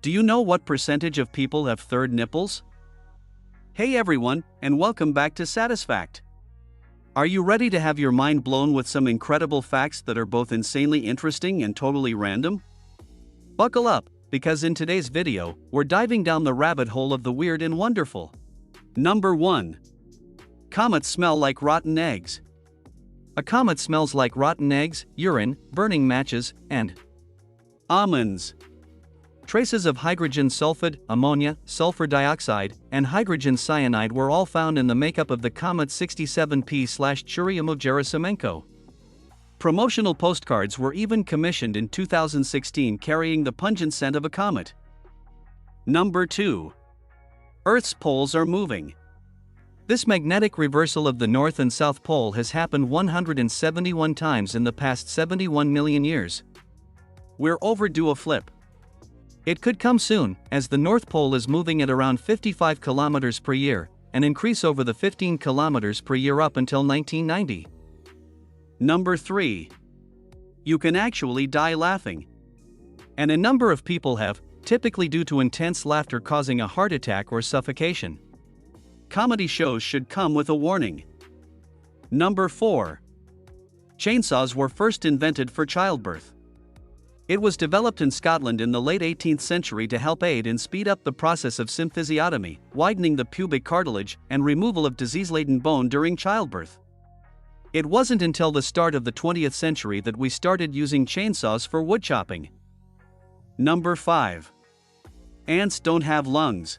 Do you know what percentage of people have third nipples? Hey everyone, and welcome back to Satisfact. Are you ready to have your mind blown with some incredible facts that are both insanely interesting and totally random? Buckle up, because in today's video, we're diving down the rabbit hole of the weird and wonderful. Number 1. Comets smell like rotten eggs. A comet smells like rotten eggs, urine, burning matches, and almonds. Traces of hydrogen sulfide, ammonia, sulfur dioxide, and hydrogen cyanide were all found in the makeup of the Comet 67P/Churyumov-Gerasimenko. Promotional postcards were even commissioned in 2016 carrying the pungent scent of a comet. Number 2. Earth's poles are moving. This magnetic reversal of the North and South Pole has happened 171 times in the past 71 million years. We're overdue a flip. It could come soon, as the North Pole is moving at around 55 kilometers per year, and increase over the 15 kilometers per year up until 1990. Number 3. You can actually die laughing. And a number of people have, typically due to intense laughter causing a heart attack or suffocation. Comedy shows should come with a warning. Number 4. Chainsaws were first invented for childbirth. It was developed in Scotland in the late 18th century to help aid and speed up the process of symphysiotomy, widening the pubic cartilage, and removal of disease-laden bone during childbirth. It wasn't until the start of the 20th century that we started using chainsaws for wood chopping. Number 5. Ants don't have lungs.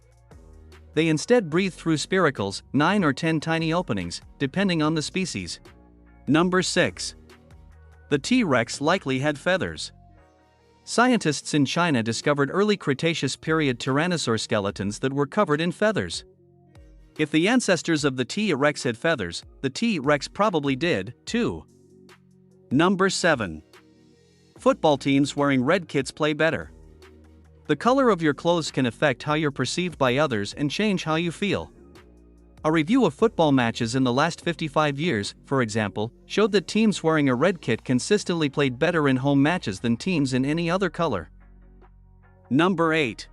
They instead breathe through spiracles, 9 or 10 tiny openings, depending on the species. Number 6. The T-Rex likely had feathers. Scientists in China discovered early Cretaceous period tyrannosaur skeletons that were covered in feathers. If the ancestors of the T-Rex had feathers, the T-Rex probably did, too. Number 7. Football teams wearing red kits play better. The color of your clothes can affect how you're perceived by others and change how you feel. A review of football matches in the last 55 years, for example, showed that teams wearing a red kit consistently played better in home matches than teams in any other color. Number 8.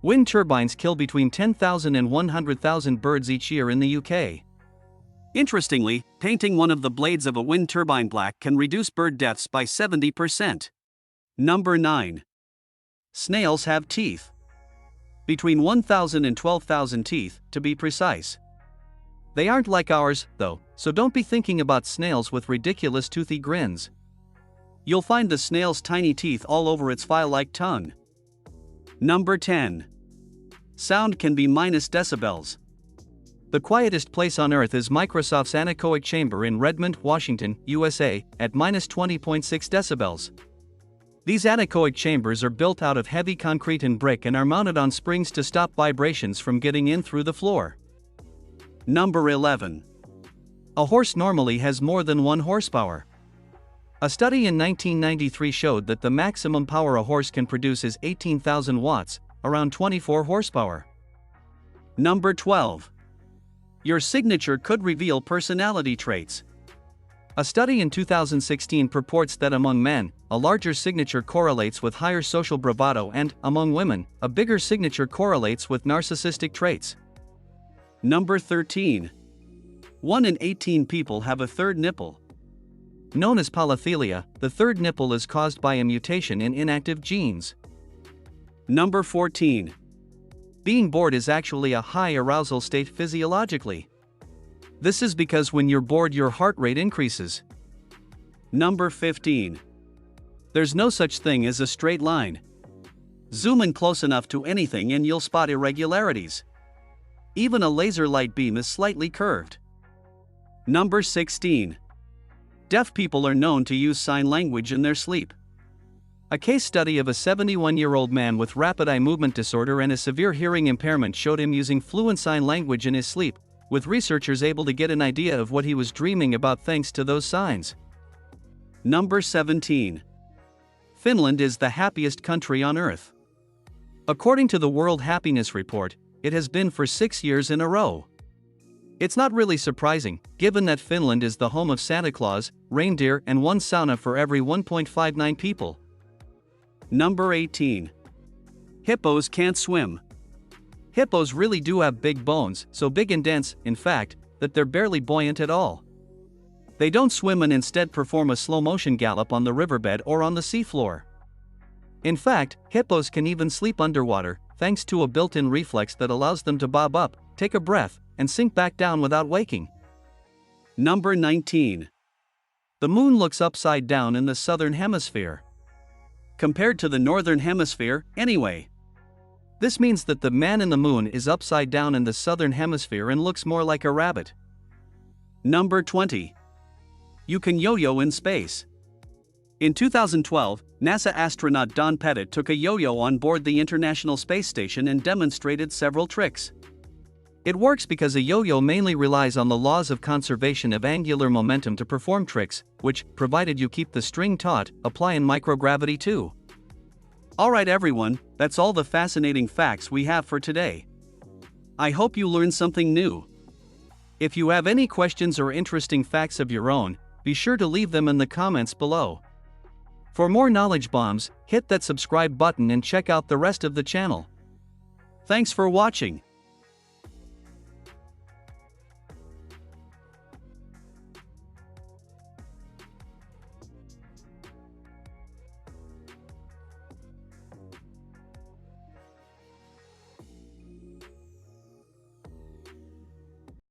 Wind turbines kill between 10,000 and 100,000 birds each year in the UK. Interestingly, painting one of the blades of a wind turbine black can reduce bird deaths by 70%. Number 9. Snails have teeth. Between 1,000 and 12,000 teeth, to be precise. They aren't like ours, though, so don't be thinking about snails with ridiculous toothy grins. You'll find the snail's tiny teeth all over its file-like tongue. Number 10. Sound can be minus decibels. The quietest place on Earth is Microsoft's anechoic chamber in Redmond, Washington, USA, at minus 20.6 decibels. These anechoic chambers are built out of heavy concrete and brick and are mounted on springs to stop vibrations from getting in through the floor. Number 11. A horse normally has more than 1 horsepower. A study in 1993 showed that the maximum power a horse can produce is 18,000 watts, around 24 horsepower. Number 12. Your signature could reveal personality traits. A study in 2016 purports that among men, a larger signature correlates with higher social bravado and, among women, a bigger signature correlates with narcissistic traits. Number 13. 1 in 18 people have a third nipple. Known as polythelia, the third nipple is caused by a mutation in inactive genes. Number 14. Being bored is actually a high arousal state physiologically. This is because when you're bored your heart rate increases. Number 15. There's no such thing as a straight line. Zoom in close enough to anything and you'll spot irregularities. Even a laser light beam is slightly curved. Number 16. Deaf people are known to use sign language in their sleep. A case study of a 71-year-old man with rapid eye movement disorder and a severe hearing impairment showed him using fluent sign language in his sleep, with researchers able to get an idea of what he was dreaming about thanks to those signs. Number 17. Finland is the happiest country on Earth. According to the World Happiness Report, it has been for 6 years in a row. It's not really surprising, given that Finland is the home of Santa Claus, reindeer, and one sauna for every 1.59 people. Number 18. Hippos can't swim. Hippos really do have big bones, so big and dense, in fact, that they're barely buoyant at all. They don't swim and instead perform a slow-motion gallop on the riverbed or on the seafloor. In fact, hippos can even sleep underwater, thanks to a built-in reflex that allows them to bob up, take a breath, and sink back down without waking. Number 19. The moon looks upside down in the southern hemisphere. Compared to the northern hemisphere, anyway. This means that the man in the moon is upside down in the southern hemisphere and looks more like a rabbit. Number 20. You can yo-yo in space. In 2012, NASA astronaut Don Pettit took a yo-yo on board the International Space Station and demonstrated several tricks. It works because a yo-yo mainly relies on the laws of conservation of angular momentum to perform tricks, which, provided you keep the string taut, apply in microgravity too. Alright everyone, that's all the fascinating facts we have for today. I hope you learned something new. If you have any questions or interesting facts of your own, be sure to leave them in the comments below. For more knowledge bombs, hit that subscribe button and check out the rest of the channel. Thanks for watching.